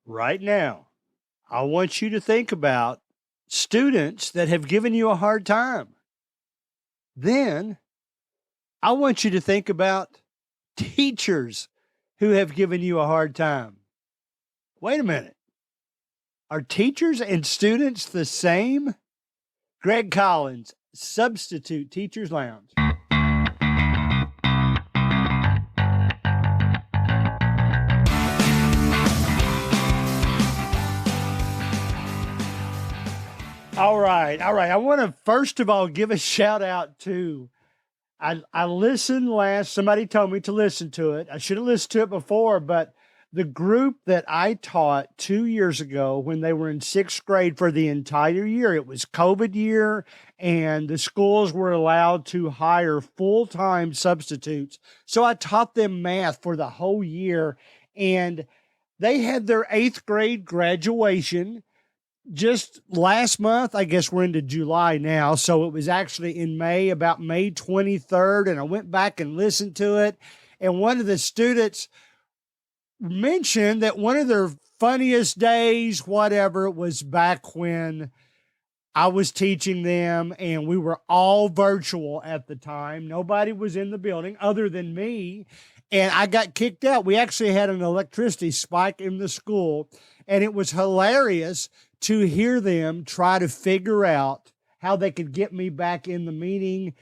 right now, I want you to think about students that have given you a hard time. Then I want you to think about teachers who have given you a hard time. Wait a minute. Are teachers and students the same? Greg Collins, Substitute Teachers Lounge. All right. I want to first of all give a shout out to I listened somebody told me to listen to it. I should have listened to it before, but the group that I taught 2 years ago when they were in sixth grade for the entire year, it was COVID year, and the schools were allowed to hire full-time substitutes. So I taught them math for the whole year, and they had their eighth grade graduation just last month. I guess we're into July now. So it was actually in May, about May 23rd. And I went back and listened to it. And one of the students mentioned that one of their funniest days, whatever, was back when I was teaching them and we were all virtual at the time. Nobody was in the building other than me. And I got kicked out. We actually had an electricity spike in the school, and it was hilarious to hear them try to figure out how they could get me back in the meeting.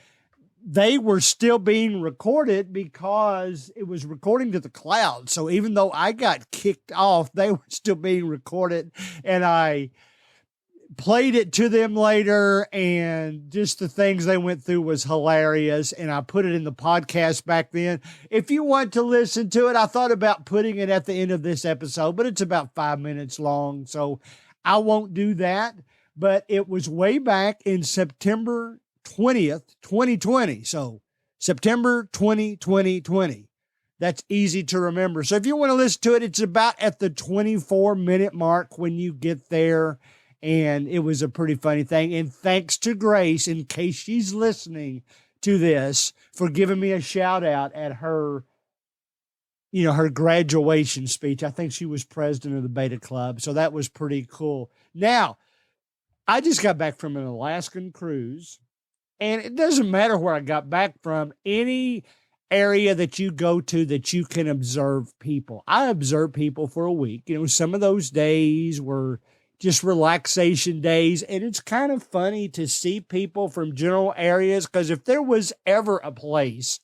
They were still being recorded because it was recording to the cloud. So even though I got kicked off, they were still being recorded. And I played it to them later, and just the things they went through was hilarious. And I put it in the podcast back then. If you want to listen to it, I thought about putting it at the end of this episode, but it's about 5 minutes long, so I won't do that. But it was way back in September 20th, 2020. So September 2020. That's easy to remember. So if you want to listen to it, it's about at the 24-minute mark when you get there. And it was a pretty funny thing. And thanks to Grace, in case she's listening to this, for giving me a shout out at her, her graduation speech. I think she was president of the Beta Club. So that was pretty cool. Now, I just got back from an Alaskan cruise, and it doesn't matter where I got back from, any area that you go to that you can observe people. I observed people for a week. Some of those days were just relaxation days. And it's kind of funny to see people from general areas, because if there was ever a place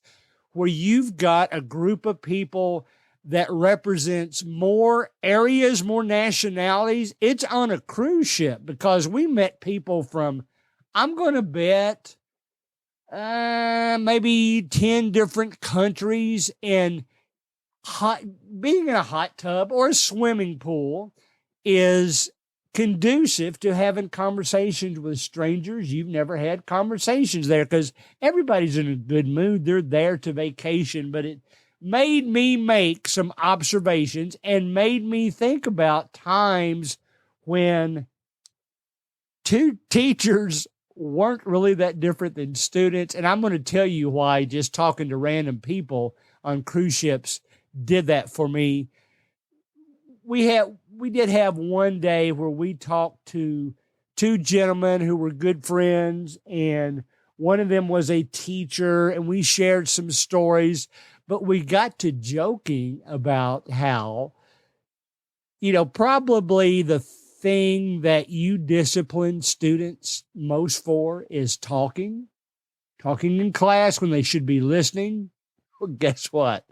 where you've got a group of people that represents more areas, more nationalities, it's on a cruise ship, because we met people from, I'm going to bet, maybe 10 different countries. And being in a hot tub or a swimming pool is conducive to having conversations with strangers. You've never had conversations there because everybody's in a good mood. They're there to vacation, but it made me make some observations and made me think about times when two teachers weren't really that different than students. And I'm going to tell you why just talking to random people on cruise ships did that for me. We did have one day where we talked to two gentlemen who were good friends, and one of them was a teacher, and we shared some stories, but we got to joking about how, probably the thing that you discipline students most for is talking in class when they should be listening. Well, guess what?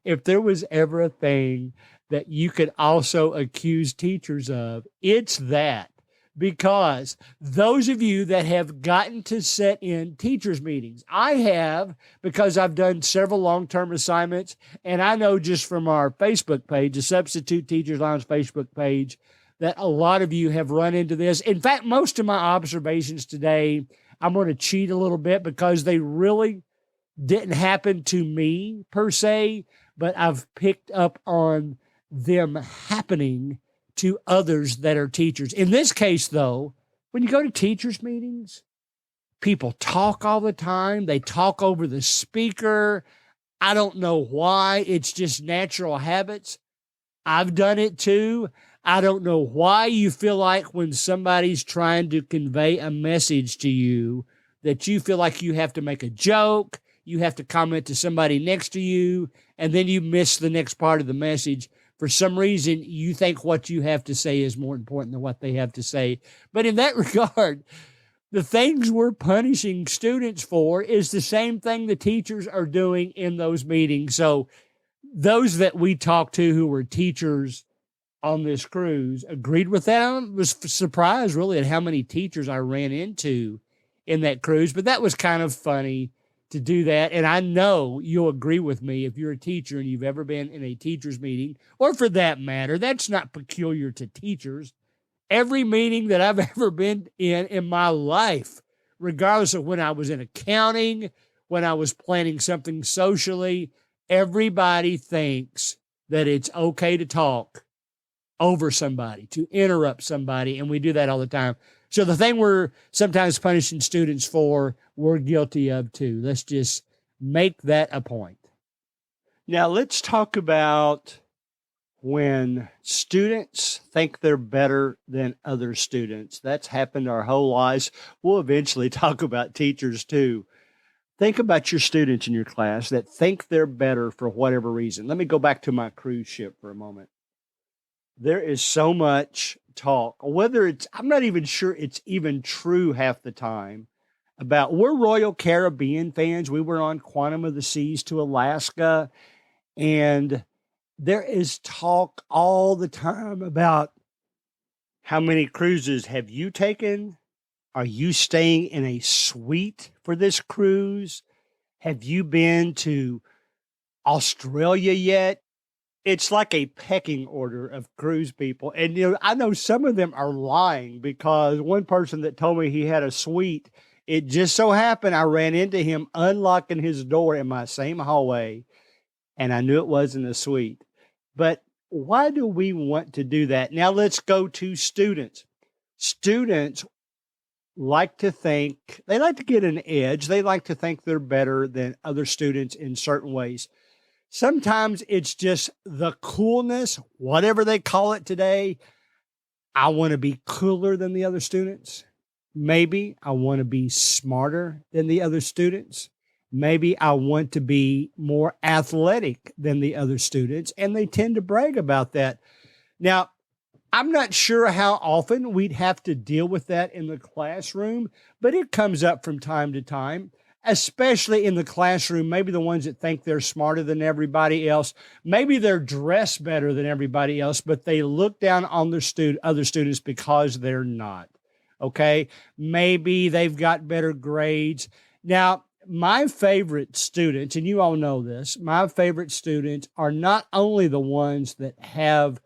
If there was ever a thing that you could also accuse teachers of, it's that. Because those of you that have gotten to sit in teachers' meetings, I have, because I've done several long-term assignments, and I know just from our Facebook page, the Substitute Teachers Lounge Facebook page, that a lot of you have run into this. In fact, most of my observations today, I'm going to cheat a little bit because they really didn't happen to me per se, but I've picked up on them happening to others that are teachers. In this case, though, when you go to teachers' meetings, people talk all the time. They talk over the speaker. I don't know why. It's just natural habits. I've done it too. I don't know why you feel like when somebody's trying to convey a message to you that you feel like you have to make a joke, you have to comment to somebody next to you, and then you miss the next part of the message. For some reason, you think what you have to say is more important than what they have to say. But in that regard, the things we're punishing students for is the same thing the teachers are doing in those meetings. So those that we talked to who were teachers on this cruise agreed with that. I was surprised really at how many teachers I ran into in that cruise, but that was kind of funny to do that. And I know you'll agree with me if you're a teacher and you've ever been in a teacher's meeting, or for that matter, that's not peculiar to teachers. Every meeting that I've ever been in my life, regardless of when I was in accounting, when I was planning something socially, everybody thinks that it's okay to talk over somebody, to interrupt somebody, and we do that all the time. So the thing we're sometimes punishing students for, we're guilty of too. Let's just make that a point. Now let's talk about when students think they're better than other students. That's happened our whole lives. We'll eventually talk about teachers too. Think about your students in your class that think they're better for whatever reason. Let me go back to my cruise ship for a moment. There is so much talk, whether it's, I'm not even sure it's even true half the time, about we're Royal Caribbean fans. We were on Quantum of the Seas to Alaska, and there is talk all the time about how many cruises have you taken? Are you staying in a suite for this cruise? Have you been to Australia yet? It's like a pecking order of cruise people. And, I know some of them are lying, because one person that told me he had a suite, it just so happened I ran into him unlocking his door in my same hallway, and I knew it wasn't a suite. But why do we want to do that? Now let's go to students. Students like to think, they like to get an edge. They like to think they're better than other students in certain ways. Sometimes it's just the coolness, whatever they call it today. I want to be cooler than the other students. Maybe I want to be smarter than the other students. Maybe I want to be more athletic than the other students, and they tend to brag about that. Now, I'm not sure how often we'd have to deal with that in the classroom, but it comes up from time to time, especially in the classroom. Maybe the ones that think they're smarter than everybody else, maybe they're dressed better than everybody else, but they look down on their other students because they're not. Okay? Maybe they've got better grades. Now, my favorite students, and you all know this, my favorite students are not only the ones that have,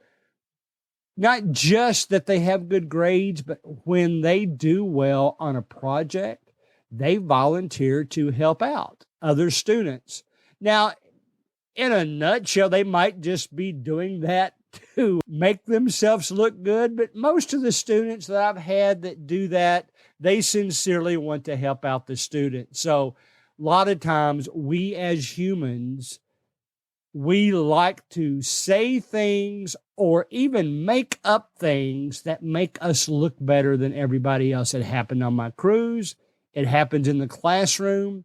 not just that they have good grades, but when they do well on a project, they volunteer to help out other students. Now, in a nutshell, they might just be doing that to make themselves look good, but most of the students that I've had that do that, they sincerely want to help out the student. So a lot of times we as humans, we like to say things or even make up things that make us look better than everybody else. It happened on my cruise. It happens in the classroom.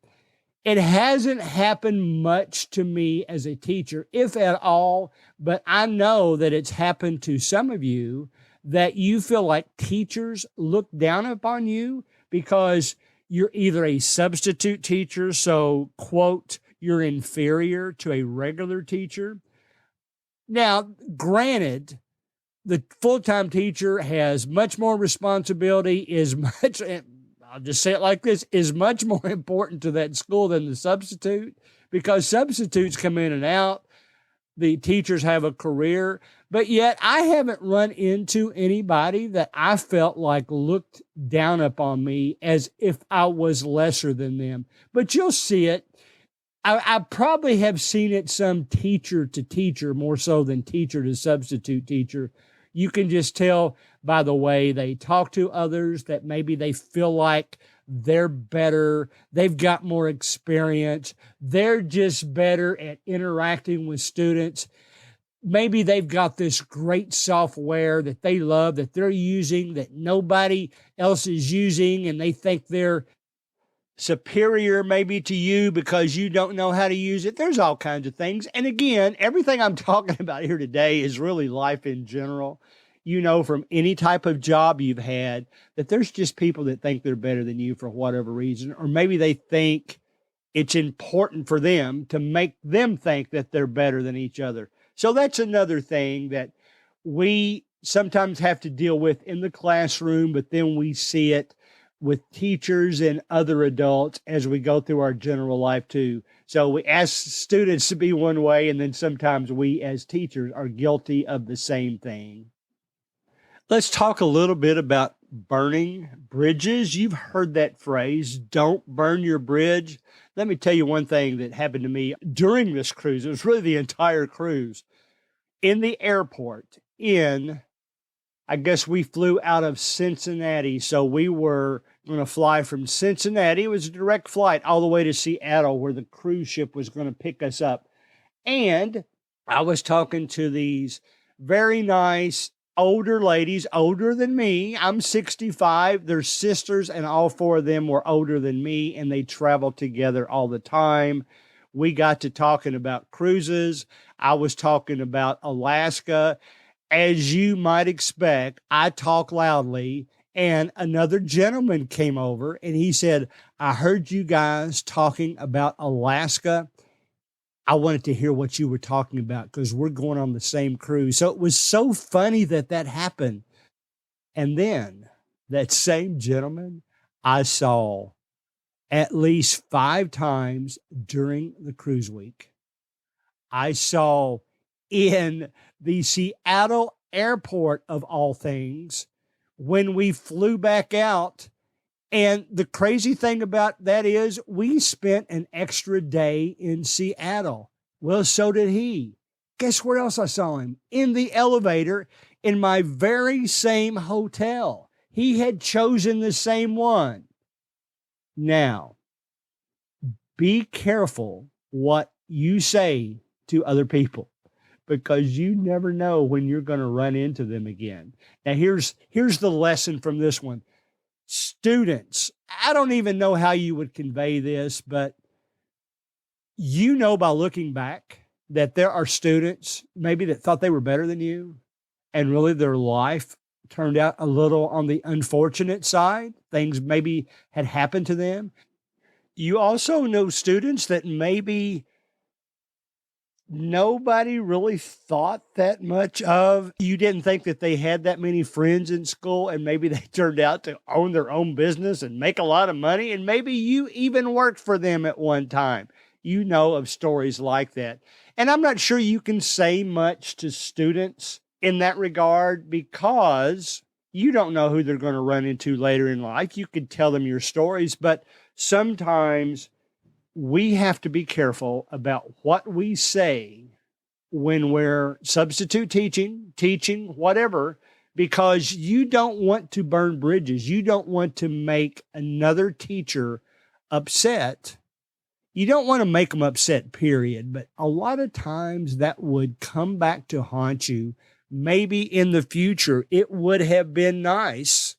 It hasn't happened much to me as a teacher, if at all, but I know that it's happened to some of you, that you feel like teachers look down upon you because you're either a substitute teacher, so, quote, you're inferior to a regular teacher. Now, granted, the full-time teacher has much more responsibility, I'll just say it like this, is much more important to that school than the substitute, because substitutes come in and out. The teachers have a career, but yet I haven't run into anybody that I felt like looked down upon me as if I was lesser than them. But you'll see it. I probably have seen it some teacher to teacher more so than teacher to substitute teacher. You can just tell by the way they talk to others that maybe they feel like they're better, they've got more experience, they're just better at interacting with students. maybe they've got this great software that they love, that they're using, that nobody else is using, and they think they're superior maybe to you because you don't know how to use it. There's all kinds of things. And again, everything I'm talking about here today is really life in general. You know, from any type of job you've had, that there's just people that think they're better than you for whatever reason, or maybe they think it's important for them to make them think that they're better than each other. So that's another thing that we sometimes have to deal with in the classroom, but then we see it with teachers and other adults as we go through our general life too. So we ask students to be one way, and then sometimes we as teachers are guilty of the same thing. Let's talk a little bit about burning bridges. You've heard that phrase, don't burn your bridge. Let me tell you one thing that happened to me during this cruise. It was really the entire cruise. In the airport, I guess we flew out of Cincinnati. So we were going to fly from Cincinnati. It was a direct flight all the way to Seattle, where the cruise ship was going to pick us up. And I was talking to these very nice older ladies, older than me. I'm 65. They're sisters, and all four of them were older than me, and they traveled together all the time. We got to talking about cruises. I was talking about Alaska. As you might expect, I talk loudly, and another gentleman came over and he said, I heard you guys talking about Alaska. I wanted to hear what you were talking about because we're going on the same cruise. So it was so funny that that happened. And then that same gentleman I saw at least 5 times during the cruise week. I saw in the Seattle airport, of all things, when we flew back out. And the crazy thing about that is we spent an extra day in Seattle. Well, so did he. Guess where else I saw him? In the elevator in my very same hotel. He had chosen the same one. Now, be careful what you say to other people, because you never know when you're going to run into them again. Now, here's the lesson from this one. Students, I don't even know how you would convey this, but you know by looking back that there are students maybe that thought they were better than you, and really their life turned out a little on the unfortunate side. Things maybe had happened to them. You also know students that maybe nobody really thought that much of. You didn't think that they had that many friends in school, and maybe they turned out to own their own business and make a lot of money, and maybe you even worked for them at one time. You know of stories like that. And I'm not sure you can say much to students in that regard, because you don't know who they're going to run into later in life. You could tell them your stories, but sometimes we have to be careful about what we say when we're substitute teaching, whatever, because you don't want to burn bridges. You don't want to make another teacher upset. You don't want to make them upset, period. But a lot of times that would come back to haunt you. Maybe in the future, it would have been nice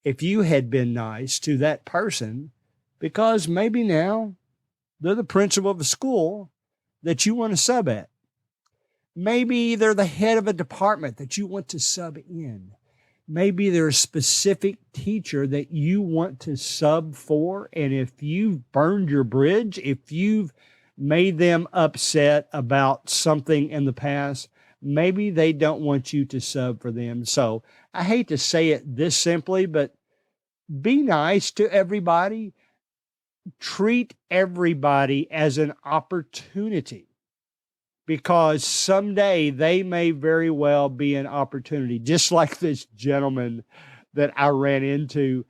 if you had been nice to that person, because maybe now they're the principal of a school that you want to sub at. Maybe they're the head of a department that you want to sub in. Maybe they're a specific teacher that you want to sub for. And if you've burned your bridge, if you've made them upset about something in the past, maybe they don't want you to sub for them. So I hate to say it this simply, but be nice to everybody. Treat everybody as an opportunity, because someday they may very well be an opportunity. Just like this gentleman that I ran into,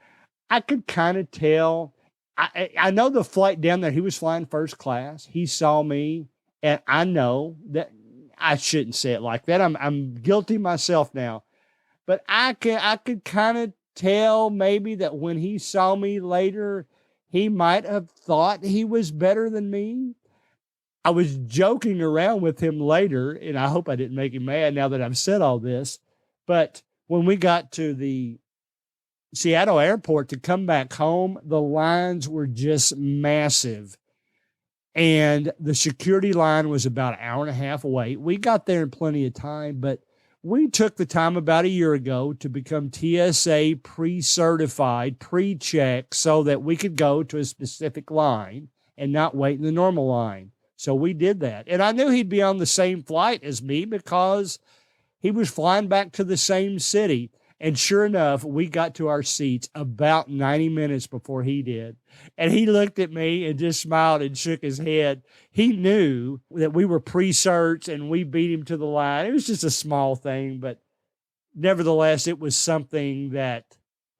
I could kind of tell. I know the flight down there, he was flying first class. He saw me, and I know that I shouldn't say it like that. I'm guilty myself now, but I could kind of tell maybe that when he saw me later, he might have thought he was better than me. I was joking around with him later, and I hope I didn't make him mad now that I've said all this. But when we got to the Seattle airport to come back home, the lines were just massive. And the security line was about an hour and a half away. We got there in plenty of time, but we took the time about a year ago to become TSA pre-certified, pre-checked, so that we could go to a specific line and not wait in the normal line. So we did that. And I knew he'd be on the same flight as me because he was flying back to the same city. And sure enough, we got to our seats about 90 minutes before he did. And he looked at me and just smiled and shook his head. He knew that we were pre-searched and we beat him to the line. It was just a small thing, but nevertheless, it was something that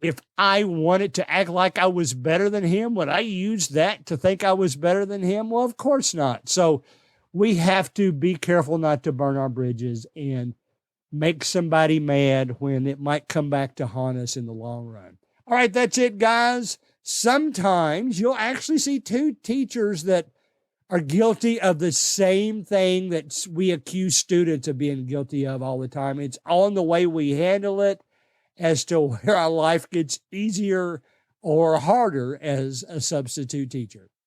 if I wanted to act like I was better than him, would I use that to think I was better than him? Well, of course not. So we have to be careful not to burn our bridges and make somebody mad when it might come back to haunt us in the long run. All right, that's it, guys. Sometimes you'll actually see two teachers that are guilty of the same thing that we accuse students of being guilty of all the time. It's on the way we handle it as to where our life gets easier or harder as a substitute teacher.